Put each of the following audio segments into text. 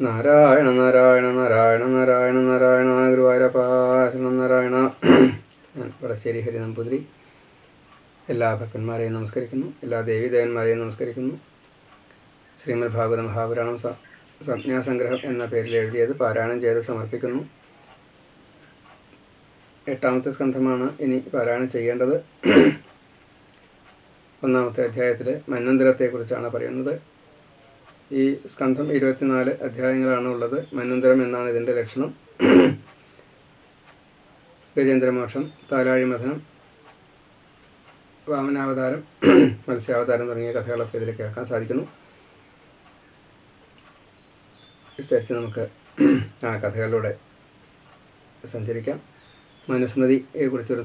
നാരായണ നാരായണ നാരായണ നാരായണ നാരായണ ഗുരുവായൂരപ്പ ശരണം നാരായണ. ഞാൻ വടശ്ശേരി ഹരി നമ്പൂതിരി. എല്ലാ ഭക്തന്മാരെയും നമസ്കരിക്കുന്നു, എല്ലാ ദേവീദേവന്മാരെയും നമസ്കരിക്കുന്നു. ശ്രീമദ് ഭാഗവത മഹാപുരാണം സംജ്ഞാസംഗ്രഹം എന്ന പേരിൽ എഴുതിയത് പാരായണം ചെയ്ത് സമർപ്പിക്കുന്നു. 8ാമത്തെ സ്കന്ധമാണ് ഇനി പാരായണം ചെയ്യേണ്ടത്. 1ാമത്തെ അധ്യായത്തിൽ മന്വന്തരത്തെക്കുറിച്ചാണ് പറയുന്നത്. ഈ സ്കന്ധം 24 അധ്യായങ്ങളാണ് ഉള്ളത്. മന്വന്തരം എന്നാണ് ഇതിൻ്റെ ലക്ഷണം. ഗജേന്ദ്രമോക്ഷം, താലാഴിമഥനം, വാമനാവതാരം, മത്സ്യാവതാരം തുടങ്ങിയ കഥകളൊക്കെ ഇതിൽ കേൾക്കാൻ സാധിക്കുന്നു. വിസ്തരിച്ച് നമുക്ക് ആ കഥകളിലൂടെ സഞ്ചരിക്കാം. മനുസ്മൃതിയെക്കുറിച്ചൊരു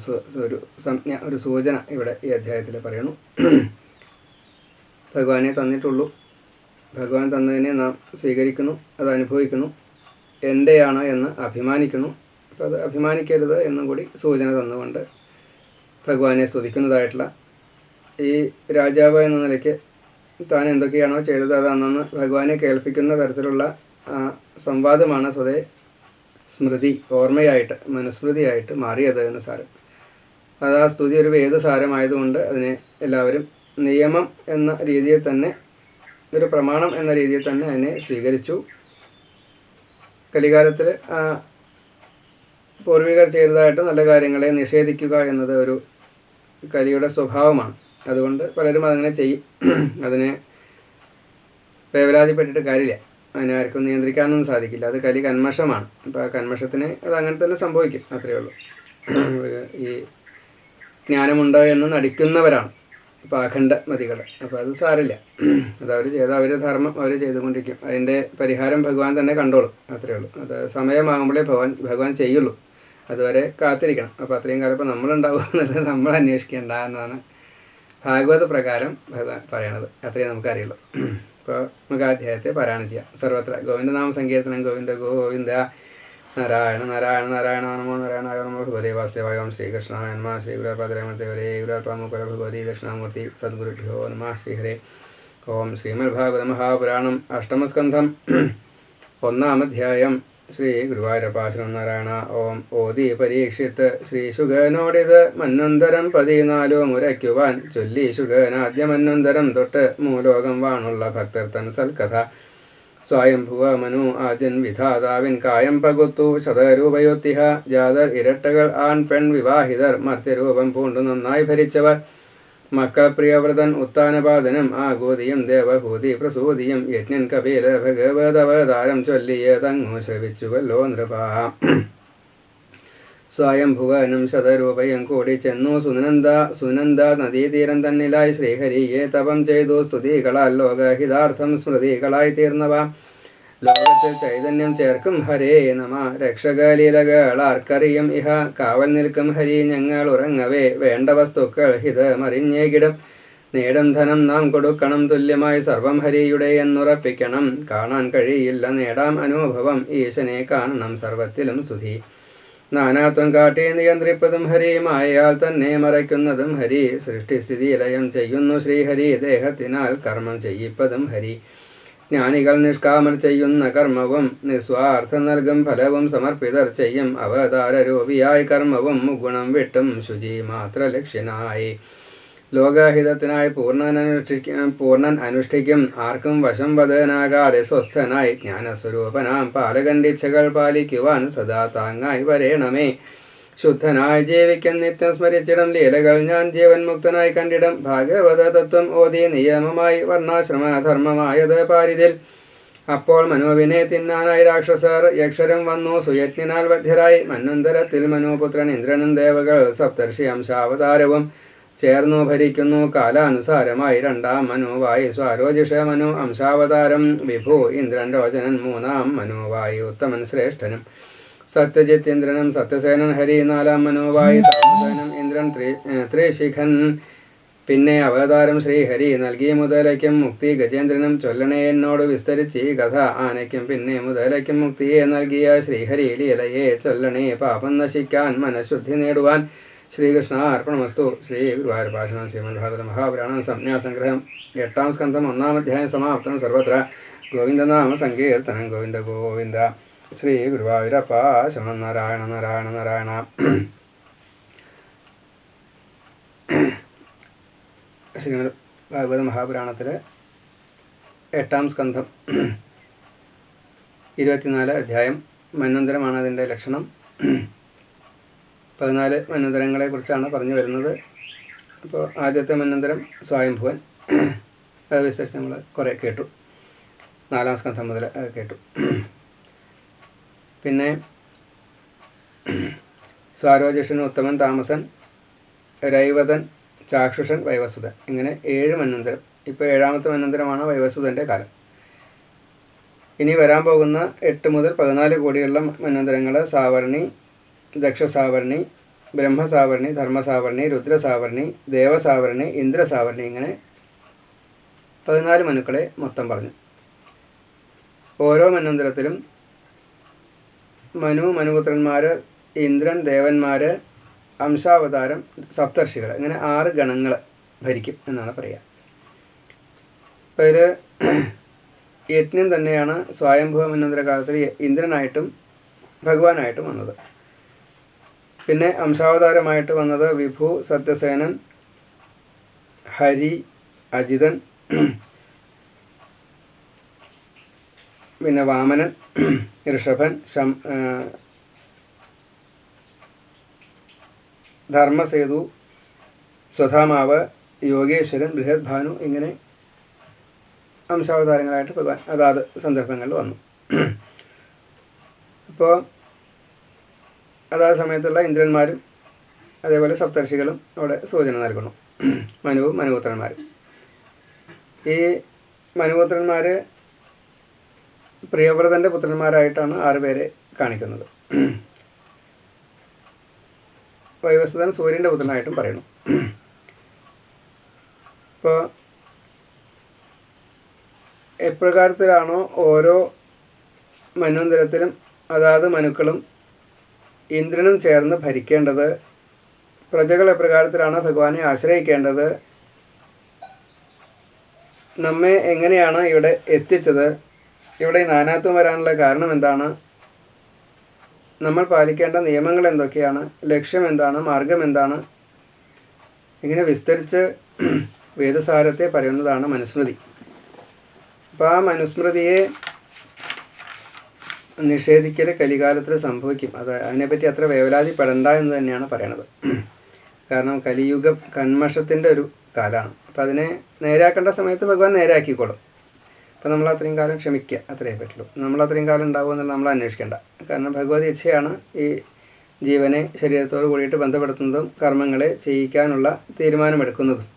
സംജ്ഞ, ഒരു സൂചന ഇവിടെ ഈ അധ്യായത്തിൽ പറയണു. ഭഗവാനെ തന്നിട്ടുള്ളൂ, ഭഗവാൻ തന്നതിനെ നാം സ്വീകരിക്കുന്നു, അത് അനുഭവിക്കുന്നു, എൻ്റെയാണ് എന്ന് അഭിമാനിക്കുന്നു. അപ്പോൾ അത് അഭിമാനിക്കരുത് എന്നും കൂടി സൂചന തന്നുകൊണ്ട് ഭഗവാനെ സ്തുതിക്കുന്നതായിട്ടുള്ള ഈ രാജാവ് എന്ന നിലയ്ക്ക് താൻ എന്തൊക്കെയാണോ ചെയ്തത് അത് അന്നു ഭഗവാനെ കേൾപ്പിക്കുന്ന തരത്തിലുള്ള സംവാദമാണ് സ്വതേ സ്മൃതി, ഓർമ്മയായിട്ട്, മനുസ്മൃതിയായിട്ട് മാറിയത് എന്ന് സാരം. അത് ആ സ്തുതി ഒരു വേദസാരമായതുകൊണ്ട് അതിനെ എല്ലാവരും നിയമം എന്ന രീതിയിൽ തന്നെ, ഒരു പ്രമാണം എന്ന രീതിയിൽ തന്നെ അതിനെ സ്വീകരിച്ചു. കലികാലത്തിൽ പൂർവികർ ചെയ്തതായിട്ട് നല്ല കാര്യങ്ങളെ നിഷേധിക്കുക എന്നത് ഒരു കലിയുടെ സ്വഭാവമാണ്. അതുകൊണ്ട് പലരും അതങ്ങനെ ചെയ്യും. അതിനെ വേവലാതിപ്പെട്ടിട്ട് കാര്യമില്ല. അതിനെ ആർക്കും നിയന്ത്രിക്കാനൊന്നും സാധിക്കില്ല. അത് കലി കന്മഷമാണ്. അപ്പോൾ ആ കന്മഷത്തിന് അത് അങ്ങനെ തന്നെ സംഭവിക്കും, അത്രയേ ഉള്ളൂ. ഈ ജ്ഞാനമുണ്ട് എന്ന് നടിക്കുന്നവരാണ് പാഖണ്ഡമതികൾ. അപ്പോൾ അത് സാരില്ല. അത് അവർ ചെയ്ത അവരുടെ ധർമ്മം അവർ ചെയ്തുകൊണ്ടിരിക്കും. അതിൻ്റെ പരിഹാരം ഭഗവാൻ തന്നെ കണ്ടോളും, അത്രയേ ഉള്ളൂ. അത് സമയമാകുമ്പോഴേ ഭഗവാൻ ചെയ്യുള്ളൂ. അതുവരെ കാത്തിരിക്കണം. അപ്പോൾ അത്രയും കാലം ഇപ്പോൾ നമ്മളുണ്ടാവുക എന്നുള്ളത് നമ്മൾ അന്വേഷിക്കേണ്ട എന്നാണ് ഭാഗവത പ്രകാരം ഭഗവാൻ പറയണത്. അത്രയും നമുക്കറിയുള്ളൂ. ഇപ്പോൾ നമുക്ക് അധ്യായത്തെ പാരായണം ചെയ്യാം. സർവത്ര ഗോവിന്ദനാമ സങ്കീർത്തനം. ഗോവിന്ദ ഗോവിന്ദ നാരായണ നാരായണ നാരായണ നമോ നാരായണായ നമോ ഭഗവതേ വാസുദേവായ ഓം ശ്രീകൃഷ്ണായ നമഃ. ശ്രീ ഗുരുവായൂരപ്പ ഗുരുവായൂരപ്പ ഭഗവതി ദക്ഷിണാമൂർത്തി സദ്ഗുരുഭ്യോ നമഃ. ശ്രീഹരേ. ഓം ശ്രീമദ് ഭാഗവത മഹാപുരാണം അഷ്ടമസ്കന്ധം 1ാം അധ്യായം. ശ്രീ ഗുരുവായൂരപ്പ ശരണം നാരായണ. ഓം ഓതി പരീക്ഷിത്ത് ശ്രീ ശുഗനോടിത് മന്വന്തരം 14 മുരയ്ക്കുവാൻ ചൊല്ലി ശുഗനാദ്യ മന്വന്തരം തൊട്ട് മൂലോകം വാണുള്ള ഭക്തർ തൻ സൽക്കഥ. സ്വയംഭുവ മനു ആദ്യൻ വിധാതാവിൻ കായം പകുത്തു ശതരൂപയോത്തിഹ. ജാതർ ഇരട്ടകൾ ആൺ പെൺ വിവാഹിതർ മർത്യരൂപം പൂണ്ടു നന്നായി ഭരിച്ചവർ. മക്കൾ പ്രിയവ്രതൻ ഉത്താനപാദനം ആഗോതിയും ദേവഹൂതി പ്രസൂതിയും യജ്ഞൻ കപില ഭഗവതവതാരം ചൊല്ലിയതങ്ങു ശ്രവിച്ചുവല്ലോ നൃപ. സ്വയംഭുവനും ശതരൂപയും കൂടി ചെന്നു സുനന്ദ നദീതീരം തന്നിലായി ശ്രീഹരിയെ തപം ചെയ്തു സ്തുതികളാൽ ലോകഹിതാർത്ഥം സ്മൃതികളായി തീർന്നവ. ലോകത്തിൽ ചൈതന്യം ചേർക്കും ഹരേ നമ. രക്ഷകലീലകളാർക്കറിയും ഇഹ. കാവൽ നിൽക്കും ഹരി ഞങ്ങൾ ഉറങ്ങവേ. വേണ്ട വസ്തുക്കൾ ഹിതമറിഞ്ഞേകിടും. നേടും ധനം നാം കൊടുക്കണം തുല്യമായി സർവം ഹരിയുടെ എന്നുറപ്പിക്കണം. കാണാൻ കഴിയില്ല നേടാം അനുഭവം. ഈശനെ കാണണം സർവത്തിലും സുധി. നാനാത്വം കാട്ടി നിയന്ത്രിപ്പതും ഹരി. മായയാൽ തന്നെ മറയ്ക്കുന്നതും ഹരി. സൃഷ്ടിസ്ഥിതി ലയം ചെയ്യുന്നു ശ്രീഹരി. ദേഹത്തിനാൽ കർമ്മം ചെയ്യിപ്പതും ഹരി. ജ്ഞാനികൾ നിഷ്കാമർ ചെയ്യുന്ന കർമ്മവും നിസ്വാർത്ഥം നൽകും ഫലവും സമർപ്പിതർ ചെയ്യും. അവതാരരൂപിയായി കർമ്മവും മുഗുണം വിട്ടും ശുചി മാത്ര ലക്ഷ്യനായി. ലോകഹിതത്തിനായി പൂർണ്ണൻ അനുഷ്ഠിക്കും. ആർക്കും വശം വദനാകാതെ സ്വസ്ഥനായി ജ്ഞാനസ്വരൂപനാം പാലകണ്ഡിച്ഛകൾ പാലിക്കുവാൻ സദാ താങ്ങായി വരേണമേ. ശുദ്ധനായി ജീവിക്കും നിത്യം സ്മരിച്ചിടം ലീലകൾ ഞാൻ ജീവൻ മുക്തനായി കണ്ടിടം. ഭാഗവത തത്വം ഓതി നിയമമായി വർണ്ണാശ്രമധർമ്മമായത് പാരിതിൽ. അപ്പോൾ മനുവിനെ തിന്നാനായി രാക്ഷസർ യക്ഷരം വന്നു സുയജ്ഞനാൽ വധ്യരായി. മന്വന്തരത്തിൽ മനുപുത്രൻ ഇന്ദ്രനും ദേവകൾ സപ്തർഷി അംശാവതാരവും ചേർന്നു ഭരിക്കുന്നു കാലാനുസാരമായി. 2ാം മനുവായി സ്വാരോജിഷ മനു അംശാവതാരം വിഭു. ഇന്ദ്രൻ രോചനൻ 3ാം മനുവായി ഉത്തമൻ ശ്രേഷ്ഠനും. സത്യജിത്ത് ഇന്ദ്രനും സത്യസേനൻ ഹരി. 4ാം മനുവായി താമസേനം ഇന്ദ്രൻ ത്രിശിഖൻ. പിന്നെ അവതാരം ശ്രീഹരി നൽകി മുതലയ്ക്കും മുക്തി ഗജേന്ദ്രനും. ചൊല്ലണേ എന്നോട് വിസ്തരിച്ച് ഈ കഥ. ആനയ്ക്കും പിന്നെ മുതലയ്ക്കും മുക്തിയെ നൽകിയ ശ്രീഹരി ലീലയെ ചൊല്ലണേ പാപം നശിക്കാൻ മനഃശുദ്ധി നേടുവാൻ. ശ്രീകൃഷ്ണ അർപ്പണമസ്തു. ശ്രീ ഗുരുവായൂരപ്പ ശരണം. ശ്രീമദ് ഭാഗവത മഹാപുരാണം സംജ്ഞാസംഗ്രഹം 8ാം സ്കന്ധം 1ാം അധ്യായം സമാപ്തം. സർവത്ര ഗോവിന്ദനാമ സങ്കീർത്തനം. ഗോവിന്ദ ഗോവിന്ദ. ശ്രീ ഗുരുവായൂരപ്പ ശരണം. നാരായണ നാരായണ നാരായണ. ശ്രീമദ് ഭാഗവത മഹാപുരാണത്തിലെ 8-ാം സ്കന്ധം 24 അധ്യായം. മന്വന്തരമാണ് അതിൻ്റെ ലക്ഷണം. 14 മന്വന്തരങ്ങളെക്കുറിച്ചാണ് പറഞ്ഞു വരുന്നത്. അപ്പോൾ ആദ്യത്തെ മന്വന്തരം സ്വയംഭുവൻ, അത് വിശേഷിച്ച് നമ്മൾ കുറേ കേട്ടു. 4-ാം സ്കന്ധം മുതൽ അത് കേട്ടു. പിന്നെ സ്വാരോജഷൻ, ഉത്തമൻ, താമസൻ, രൈവതൻ, ചാക്ഷുഷൻ, വൈവസുതൻ, ഇങ്ങനെ 7 മന്വന്തരം. ഇപ്പോൾ 7-ാമത്തെ മന്വന്തരമാണ് വൈവസുതൻ്റെ കാലം. ഇനി വരാൻ പോകുന്ന 8 മുതൽ 14 കോടിയുള്ള മന്വന്തരങ്ങൾ സാവർണി, ദക്ഷസാവർണി, ബ്രഹ്മസാവർണി, ധർമ്മസാവർണി, രുദ്രസാവർണി, ദേവസാവർണി, ഇന്ദ്രസാവർണി, ഇങ്ങനെ 14 മനുക്കളെ മൊത്തം പറഞ്ഞു. ഓരോ മന്വന്തരത്തിലും മനുപുത്രന്മാർ, ഇന്ദ്രൻ, ദേവന്മാർ, അംശാവതാരം, സപ്തർഷികൾ, ഇങ്ങനെ 6 ഗണങ്ങൾ ഭരിക്കും എന്നാണ് പറയുക. അപ്പോൾ ഇത് യജ്ഞം തന്നെയാണ് സ്വയംഭുവ മന്വന്തര കാലത്തിൽ ഇന്ദ്രനായിട്ടും ഭഗവാനായിട്ടും വന്നത്. പിന്നെ അംശാവതാരമായിട്ട് വന്നത് വിഭു, സത്യസേനൻ, ഹരി, അജിതൻ, പിന്നെ വാമനൻ, ഋഷഭൻ, ധർമ്മസേതു, സ്വധാമാവ്, യോഗേശ്വരൻ, ബൃഹദ്ഭാനു, ഇങ്ങനെ അംശാവതാരങ്ങളായിട്ട് ഭഗവാൻ അതാത് സന്ദർഭങ്ങളിൽ വന്നു. അപ്പോൾ അതാത് സമയത്തുള്ള ഇന്ദ്രന്മാരും അതേപോലെ സപ്തർഷികളും അവിടെ സൂചന നൽകണം. മനുവും മനുപുത്രന്മാരും. ഈ മനുപുത്രന്മാർ പ്രിയവ്രതൻ്റെ പുത്രന്മാരായിട്ടാണ് 6 പേരെ കാണിക്കുന്നത്. വൈവസ്വതൻ സൂര്യൻ്റെ പുത്രനായിട്ടും പറയുന്നു. ഇപ്പോൾ എപ്രകാരത്തിലാണോ ഓരോ മന്വന്തരത്തിലും അതാത് മനുക്കളും ഇന്ദ്രനും ചേർന്ന് ഭരിക്കേണ്ടത്, പ്രജകൾ എപ്രകാരത്തിലാണ് ഭഗവാനെ ആശ്രയിക്കേണ്ടത്, നമ്മെ എങ്ങനെയാണ് ഇവിടെ എത്തിച്ചത്, ഇവിടെ ഈ നാനാത്വം വരാനുള്ള കാരണം എന്താണ്, നമ്മൾ പാലിക്കേണ്ട നിയമങ്ങൾ എന്തൊക്കെയാണ്, ലക്ഷ്യം എന്താണ്, മാർഗം എന്താണ്, ഇങ്ങനെ വിസ്തരിച്ച് വേദസാരത്തെ പറയുന്നതാണ് മനുസ്മൃതി. അപ്പോൾ ആ മനുസ്മൃതിയെ നിഷേധിക്കൽ കലികാലത്തിൽ സംഭവിക്കും. അതിനെപ്പറ്റി അത്ര വേവലാതിപ്പെടണ്ട എന്ന് തന്നെയാണ് പറയണത്. കാരണം കലിയുഗം കന്മഷത്തിൻ്റെ ഒരു കാലമാണ്. അപ്പോൾ അതിനെ നേരാക്കേണ്ട സമയത്ത് ഭഗവാൻ നേരാക്കിക്കോളും. അപ്പോൾ നമ്മൾ അത്രയും കാലം ക്ഷമിക്കുക, അത്രയേ പറ്റുള്ളൂ. നമ്മൾ അത്രയും കാലം ഉണ്ടാവുമെന്നുള്ള നമ്മൾ അന്വേഷിക്കേണ്ട. കാരണം ഭഗവത് ഇച്ഛയാണ് ഈ ജീവനെ ശരീരത്തോട് കൂടിയിട്ട് ബന്ധപ്പെടുത്തുന്നതും കർമ്മങ്ങളെ ചെയ്യിക്കാനുള്ള തീരുമാനമെടുക്കുന്നതും.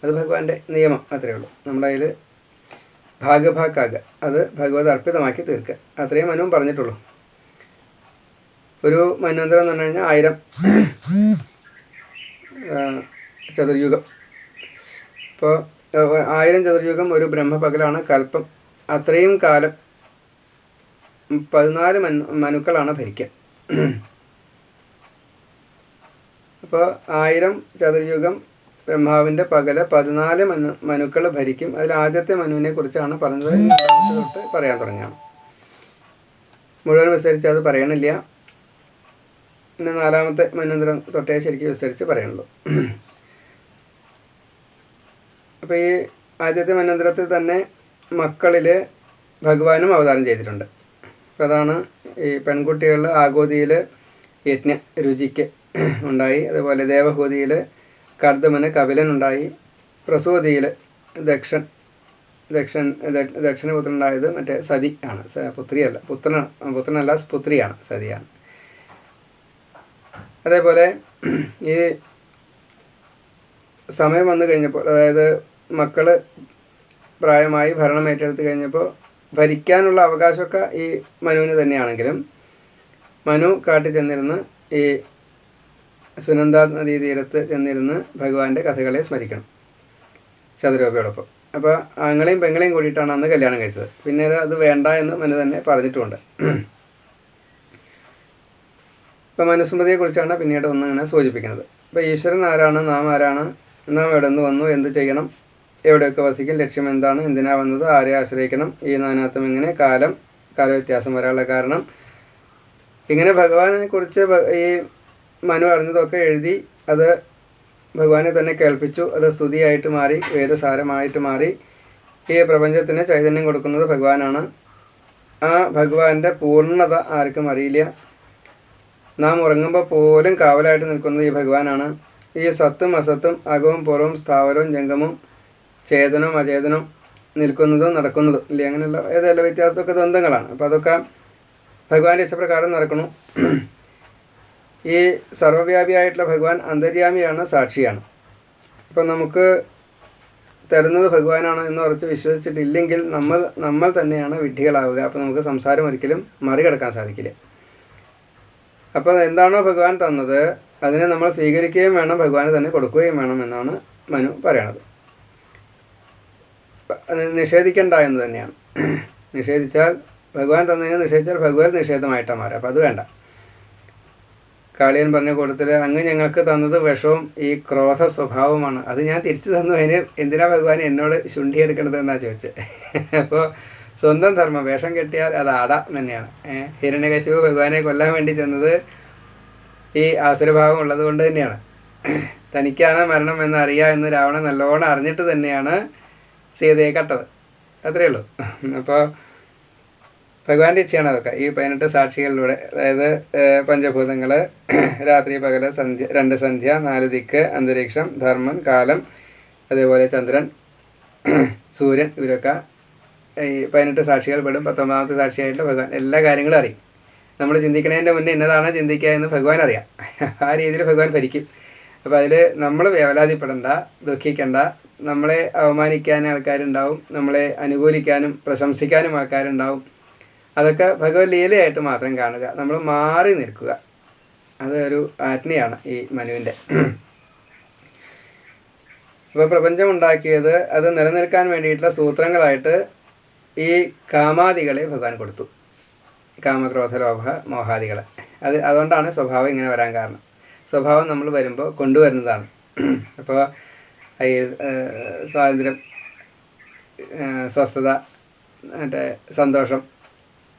അത് ഭഗവാന്റെ നിയമം, അത്രയേ ഉള്ളൂ. നമ്മളതിൽ ഭാഗഭാക്കാകുക, അത് ഭഗവത് അർപ്പിതമാക്കി തീർക്കുക, അത്രയും മനുവും പറഞ്ഞിട്ടുള്ളൂ. ഒരു മന്വന്തരം എന്ന് പറഞ്ഞു കഴിഞ്ഞാൽ 1000 ചതുർയുഗം. ഇപ്പോൾ 1000 ചതുർയുഗം ഒരു ബ്രഹ്മപകലാണ്, കൽപ്പം. അത്രയും കാലം 14 മനുക്കളാണ് ഭരിക്കുക. അപ്പോൾ 1000 ചതുർയുഗം ബ്രഹ്മാവിൻ്റെ പകല് 14 മനുക്കൾ ഭരിക്കും. അതിൽ ആദ്യത്തെ മനുവിനെ കുറിച്ചാണ് പറഞ്ഞത്. തൊട്ട് പറയാൻ തുടങ്ങിയാണ്. മുഴുവൻ വിസ്തരിച്ച് അത് പറയണില്ല. പിന്നെ 4-ാമത്തെ മന്വന്തരം തൊട്ടേ ശരിക്കും വിസ്തരിച്ച് പറയണുള്ളൂ. അപ്പോൾ ഈ ആദ്യത്തെ മന്വന്തരത്തിൽ തന്നെ മക്കളിൽ ഭഗവാനും അവതാരം ചെയ്തിട്ടുണ്ട്. അപ്പോൾ അതാണ് ഈ പെൺകുട്ടികൾ ആഗോതിയിൽ യജ്ഞ രുചിക്ക് ഉണ്ടായി. അതുപോലെ ദേവഹൂതിയിൽ കർദമന് കപിലനുണ്ടായി. പ്രസൂതിയിൽ ദക്ഷന് പുത്രനുണ്ടായത് മറ്റേ സതി ആണ്, പുത്രിയല്ല, പുത്രനല്ല പുത്രിയാണ്, സതിയാണ്. അതേപോലെ ഈ സമയം വന്നു കഴിഞ്ഞപ്പോൾ, അതായത് മക്കൾ പ്രായമായി ഭരണം ഏറ്റെടുത്ത് കഴിഞ്ഞപ്പോൾ ഭരിക്കാനുള്ള അവകാശമൊക്കെ ഈ മനുവിന് തന്നെയാണെങ്കിലും മനു കാട്ടിൽ ചെന്നിരുന്ന് ഈ സുനന്ദ നദീ തീരത്ത് ചെന്നിരുന്ന് ഭഗവാന്റെ കഥകളെ സ്മരിക്കണം ശതരൂപയോടൊപ്പം. അപ്പോൾ ആങ്ങളെയും പെങ്ങളെയും കൂടിയിട്ടാണ് അന്ന് കല്യാണം കഴിച്ചത്. പിന്നീട് അത് വേണ്ട എന്ന് മനു തന്നെ പറഞ്ഞിട്ടുമുണ്ട്. ഇപ്പോൾ മനുസ്മൃതിയെക്കുറിച്ചാണ് പിന്നീട് ഒന്നിങ്ങനെ സൂചിപ്പിക്കുന്നത്. അപ്പോൾ ഈശ്വരൻ ആരാണ്, നാം ആരാണ്, നാം എവിടെ നിന്ന് വന്നു, എന്ത് ചെയ്യണം, എവിടെയൊക്കെ വസിക്കും, ലക്ഷ്യം എന്താണ്, എന്തിനാ വന്നത്, ആരെ ആശ്രയിക്കണം, ഈ നാനാത്വം എങ്ങനെ, കാലവ്യത്യാസം വരാനുള്ള കാരണം, ഇങ്ങനെ ഭഗവാനെ കുറിച്ച് ഈ മനു അറിഞ്ഞതൊക്കെ എഴുതി അത് ഭഗവാനെ തന്നെ കേൾപ്പിച്ചു. അത് സ്തുതിയായിട്ട് മാറി, വേദസാരമായിട്ട് മാറി. ഈ പ്രപഞ്ചത്തിന് ചൈതന്യം കൊടുക്കുന്നത് ഭഗവാനാണ്. ആ ഭഗവാന്റെ പൂർണ്ണത ആർക്കും അറിയില്ല. നാം ഉറങ്ങുമ്പോൾ പോലും കാവലായിട്ട് നിൽക്കുന്നത് ഈ ഭഗവാനാണ്. ഈ സത്തും അസത്തും, അകവും പുറവും, സ്ഥാവരവും ജംഗമവും, ചേതനവും അചേതനവും, നിൽക്കുന്നതും നടക്കുന്നതും ഇല്ലേ, അങ്ങനെയുള്ള ഏതെല്ലാം വ്യത്യാസമൊക്കെ ദ്വന്ദ്ങ്ങളാണ്. അപ്പോൾ അതൊക്കെ ഭഗവാന്റെ ഇഷ്ടപ്രകാരം നടക്കണം. ഈ സർവ്വവ്യാപിയായിട്ടുള്ള ഭഗവാൻ അന്തര്യാമിയാണ്, സാക്ഷിയാണ്. അപ്പം നമുക്ക് തരുന്നത് ഭഗവാനാണ് എന്ന് ഉറച്ച് വിശ്വസിച്ചിട്ടില്ലെങ്കിൽ നമ്മൾ തന്നെയാണ് വിഡ്ഢികളാവുക. അപ്പോൾ നമുക്ക് സംസാരം ഒരിക്കലും മറികടക്കാൻ സാധിക്കില്ല. അപ്പോൾ എന്താണോ ഭഗവാൻ തന്നത് അതിനെ നമ്മൾ സ്വീകരിക്കുകയും വേണം, ഭഗവാന് തന്നെ കൊടുക്കുകയും വേണം എന്നാണ് മനു പറയണത്. നിഷേധിക്കണ്ട എന്ന് തന്നെയാണ്. നിഷേധിച്ചാൽ ഭഗവാൻ തന്നതിനെ നിഷേധിച്ചാൽ ഭഗവത് നിഷേധമായിട്ടാണ് മാറുക. അപ്പോൾ അത് വേണ്ട. കാളിയൻ പറഞ്ഞ കൂട്ടത്തിൽ അങ്ങ് ഞങ്ങൾക്ക് തന്നത് വിഷവും ഈ ക്രോധ സ്വഭാവമാണ്, അത് ഞാൻ തിരിച്ചു തന്നു, അതിന് എന്തിനാ ഭഗവാൻ എന്നോട് ശുണ്ഠി എടുക്കണത് എന്നാണ് ചോദിച്ചത്. അപ്പോൾ സ്വന്തം ധർമ്മം വേഷം കെട്ടിയാൽ അത് ആട തന്നെയാണ്. ഹിരണ്യകശിപു ഭഗവാനെ കൊല്ലാൻ വേണ്ടി ചെന്നത് ഈ ആസുരഭാവം ഉള്ളത് കൊണ്ട് തന്നെയാണ്. തനിക്കാണ് മരണം എന്നറിയാം എന്ന് രാവണൻ നല്ലോണം അറിഞ്ഞിട്ട് തന്നെയാണ് സീതയെ കട്ടത്. അത്രയേ ഉള്ളൂ. അപ്പോൾ ഭഗവാന്റെ ഇച്ഛയാണ് അതൊക്കെ. ഈ 18 സാക്ഷികളിലൂടെ, അതായത് പഞ്ചഭൂതങ്ങൾ, രാത്രി പകൽ, സന്ധ്യ, 2 സന്ധ്യ, 4 ദിക്ക്, അന്തരീക്ഷം, ധർമ്മൻ, കാലം, അതേപോലെ ചന്ദ്രൻ, സൂര്യൻ, ഇവരൊക്കെ ഈ 18 സാക്ഷികൾ പെടും. 19ാമത്തെ സാക്ഷിയായിട്ടുള്ള ഭഗവാൻ എല്ലാ കാര്യങ്ങളും അറിയും. നമ്മൾ ചിന്തിക്കുന്നതിൻ്റെ മുന്നേ എന്നതാണ് ചിന്തിക്കുക എന്ന് ഭഗവാൻ അറിയാം. ആ രീതിയിൽ ഭഗവാൻ ഭരിക്കും. അപ്പോൾ അതിൽ നമ്മൾ വേവലാതിപ്പെടേണ്ട, ദുഃഖിക്കേണ്ട. നമ്മളെ അവമാനിക്കാൻ ആൾക്കാരുണ്ടാവും, നമ്മളെ അനുകൂലിക്കാനും പ്രശംസിക്കാനും ആൾക്കാരുണ്ടാവും. അതൊക്കെ ഭഗവത് ലീലയായിട്ട് മാത്രം കാണുക, നമ്മൾ മാറി നിൽക്കുക. അത് ഒരു ആജ്ഞയാണ് ഈ മനുവിൻ്റെ. അപ്പോൾ പ്രപഞ്ചം ഉണ്ടാക്കിയത് അത് നിലനിൽക്കാൻ വേണ്ടിയിട്ടുള്ള സൂത്രങ്ങളായിട്ട് ഈ കാമാദികളെ ഭഗവാൻ കൊടുത്തു. കാമക്രോധ ലോഭ മോഹാദികളെ. അതുകൊണ്ടാണ് സ്വഭാവം ഇങ്ങനെ വരാൻ കാരണം. സ്വഭാവം നമ്മൾ വരുമ്പോൾ കൊണ്ടുവരുന്നതാണ്. അപ്പോൾ ഈ സ്വാതന്ത്ര്യം, സ്വസ്ഥത, മറ്റേ സന്തോഷം,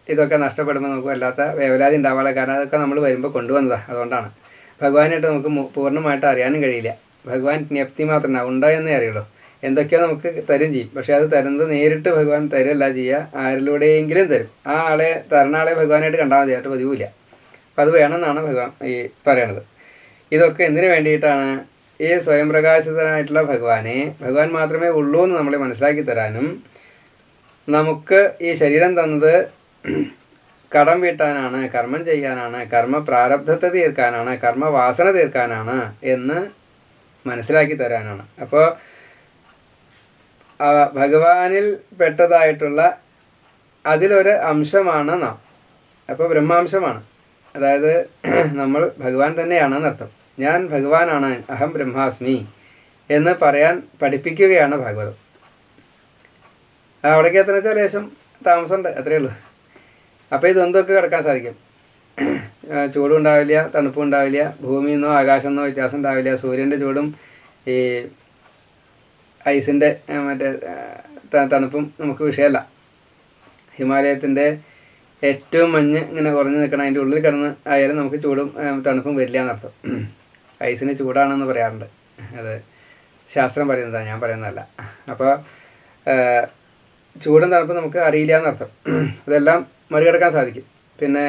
ഇതൊക്കെ നഷ്ടപ്പെടുമ്പോൾ നമുക്ക് വല്ലാത്ത വേവലാതി ഉണ്ടാവാനുള്ള കാരണം അതൊക്കെ നമ്മൾ വരുമ്പോൾ കൊണ്ടുവന്നതാണ്. അതുകൊണ്ടാണ് ഭഗവാനായിട്ട് നമുക്ക് പൂർണ്ണമായിട്ട് അറിയാനും കഴിയില്ല. ഭഗവാൻ ജ്ഞപ്തി മാത്രമേ ഉണ്ടായെന്നേ അറിയുള്ളൂ. എന്തൊക്കെയോ നമുക്ക് തരും ചെയ്യും, പക്ഷേ അത് തരുന്നത് നേരിട്ട് ഭഗവാൻ തരുമല്ല ചെയ്യുക, ആരിലൂടെയെങ്കിലും തരും. ആ തരുന്ന ആളെ ഭഗവാനായിട്ട് കണ്ടാൽ മതി, ആയിട്ട് പതിവില്ല. അപ്പം അത് വേണമെന്നാണ് ഭഗവാൻ ഈ പറയണത്. ഇതൊക്കെ എന്തിനു വേണ്ടിയിട്ടാണ്? ഈ സ്വയം പ്രകാശിതനായിട്ടുള്ള ഭഗവാൻ മാത്രമേ ഉള്ളൂ എന്ന് നമ്മളെ മനസ്സിലാക്കി തരാനും, നമുക്ക് ഈ ശരീരം തന്നത് കടം വീട്ടാനാണ്, കർമ്മം ചെയ്യാനാണ്, കർമ്മ പ്രാരബ്ധത്തെ തീർക്കാനാണ്, കർമ്മവാസന തീർക്കാനാണ് എന്ന് മനസ്സിലാക്കി തരാനാണ്. അപ്പോൾ ഭഗവാനിൽ പെട്ടതായിട്ടുള്ള അതിലൊരു അംശമാണ് നാം. അപ്പോൾ ബ്രഹ്മാംശമാണ്. അതായത് നമ്മൾ ഭഗവാൻ തന്നെയാണെന്നർത്ഥം. ഞാൻ ഭഗവാനാണ്, അഹം ബ്രഹ്മാസ്മി എന്ന് പറയാൻ പഠിപ്പിക്കുകയാണ് ഭാഗവതം. അവിടേക്ക് എത്ര വെച്ചാൽ ലേശം താമസമുണ്ട്, അത്രയേ ഉള്ളൂ. അപ്പോൾ ഇതൊന്തൊക്കെ കിടക്കാൻ സാധിക്കും. ചൂടും ഉണ്ടാവില്ല, തണുപ്പും ഉണ്ടാവില്ല, ഭൂമിയിൽ നിന്നോ ആകാശം നിന്നോ വ്യത്യാസം ഉണ്ടാവില്ല. സൂര്യൻ്റെ ചൂടും ഈ ഐസിൻ്റെ മറ്റേ തണുപ്പും നമുക്ക് വിഷയമല്ല. ഹിമാലയത്തിൻ്റെ ഏറ്റവും മഞ്ഞ് ഇങ്ങനെ കുറഞ്ഞ് നിൽക്കണം, അതിൻ്റെ ഉള്ളിൽ കിടന്ന് ആയാലും നമുക്ക് ചൂടും തണുപ്പും വരില്ല എന്നർത്ഥം. ഐസിന് ചൂടാണെന്ന് പറയാറുണ്ട്. അത് ശാസ്ത്രം പറയുന്നതാണ്, ഞാൻ പറയുന്നതല്ല. അപ്പോൾ ചൂടും തണുപ്പും നമുക്ക് അറിയില്ല എന്നർത്ഥം. അതെല്ലാം മറികടക്കാൻ സാധിക്കും. പിന്നെ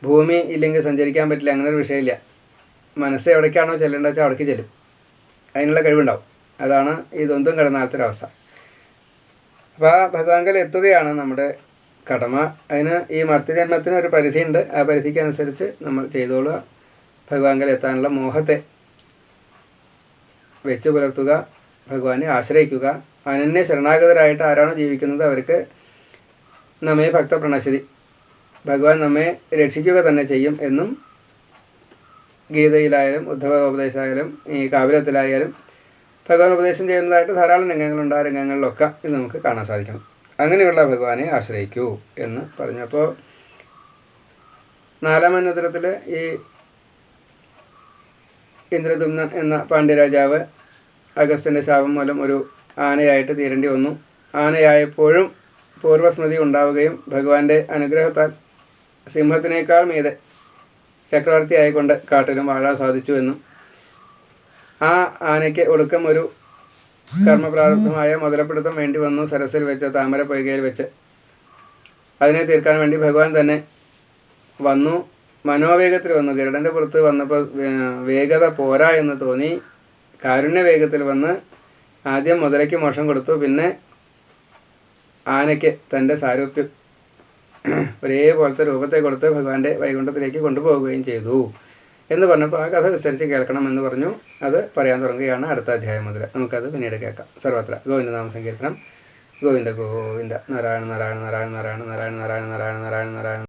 ഭൂമി ഇല്ലെങ്കിൽ സഞ്ചരിക്കാൻ പറ്റില്ല, അങ്ങനെ ഒരു വിഷയമില്ല. മനസ്സ് എവിടേക്കാണോ ചെല്ലേണ്ടത് വെച്ചാൽ അവിടേക്ക് ചെല്ലും, അതിനുള്ള കഴിവുണ്ടാവും. അതാണ് ഈ ദ്വന്ദ്വം കിടന്നാലത്തൊരവസ്ഥ. അപ്പോൾ ആ ഭഗവാങ്കൽ എത്തുകയാണ് നമ്മുടെ കടമ. അതിന് ഈ മർത്യജന്മത്തിന് ഒരു പരിധിയുണ്ട്. ആ പരിധിക്കനുസരിച്ച് നമ്മൾ ചെയ്തോളുക. ഭഗവാങ്കൽ എത്താനുള്ള മോഹത്തെ വെച്ച് പുലർത്തുക, ഭഗവാനെ ആശ്രയിക്കുക. അനന്യ ശരണാഗതരായിട്ട് ആരാണോ ജീവിക്കുന്നത് അവർക്ക് നമ്മെ ഭക്തപ്രണശ്യതി, ഭഗവാൻ നമ്മെ രക്ഷിക്കുക തന്നെ ചെയ്യും എന്നും ഗീതയിലായാലും ഉദ്ധവോപദേശമായാലും ഈ കാവ്യത്തിലായാലും ഭഗവാൻ ഉപദേശം ചെയ്യുന്നതായിട്ട് ധാരാളം രംഗങ്ങളുണ്ട്. ആ രംഗങ്ങളിലൊക്കെ ഇത് നമുക്ക് കാണാൻ സാധിക്കണം. അങ്ങനെയുള്ള ഭഗവാനെ ആശ്രയിക്കൂ എന്ന് പറഞ്ഞപ്പോൾ 4ാം അന്വതരത്തിൽ ഈ ഇന്ദ്രദുമ്നൻ എന്ന പാണ്ഡ്യരാജാവ് അഗസ്ത്യൻ്റെ ശാപം മൂലം ഒരു ആനയായിട്ട് തീരേണ്ടി വന്നു. ആനയായപ്പോഴും പൂർവ്വസ്മൃതി ഉണ്ടാവുകയും ഭഗവാന്റെ അനുഗ്രഹത്താൽ സിംഹത്തിനേക്കാൾ മീതെ ചക്രവർത്തിയായിക്കൊണ്ട് കാട്ടിലും വാഴാൻ സാധിച്ചു എന്നും ആ ആനയ്ക്ക് ഒടുക്കം ഒരു കർമ്മപ്രാരബ്ധമായ മുതലപ്പിടുത്തം വേണ്ടി വന്നു സരസിൽ വെച്ച് താമര പൊയ്കയിൽ വെച്ച്. അതിനെ തീർക്കാൻ വേണ്ടി ഭഗവാൻ തന്നെ വന്നു. മനോവേഗത്തിൽ വന്നു. ഗരുഡൻ്റെ പുറത്ത് വന്നപ്പോൾ വേഗത പോരാ എന്ന് തോന്നി. കാരുണ്യ വേഗത്തിൽ വന്ന് ആദ്യം മുതലയ്ക്ക് മോക്ഷം കൊടുത്തു. പിന്നെ ആനയ്ക്ക് തൻ്റെ സാരൂപ്യം ഒരേപോലത്തെ രൂപത്തെ കൊടുത്ത് ഭഗവാന്റെ വൈകുണ്ഠത്തിലേക്ക് കൊണ്ടുപോവുകയും ചെയ്തു എന്ന് പറഞ്ഞപ്പോൾ ആ കഥ വിസ്തരിച്ച് കേൾക്കണം എന്ന് പറഞ്ഞു. അത് പറയാൻ തുടങ്ങുകയാണ് അടുത്ത അധ്യായം മുതൽ. നമുക്കത് പിന്നീട് കേൾക്കാം. സർവത്ര ഗോവിന്ദനാമ സങ്കീർത്തനം. ഗോവിന്ദ ഗോവിന്ദ നാരായണ നാരായണ നാരായണ നാരായണ നാരായണ നാരായണ നാരായണ നാരായണ നാരായണ.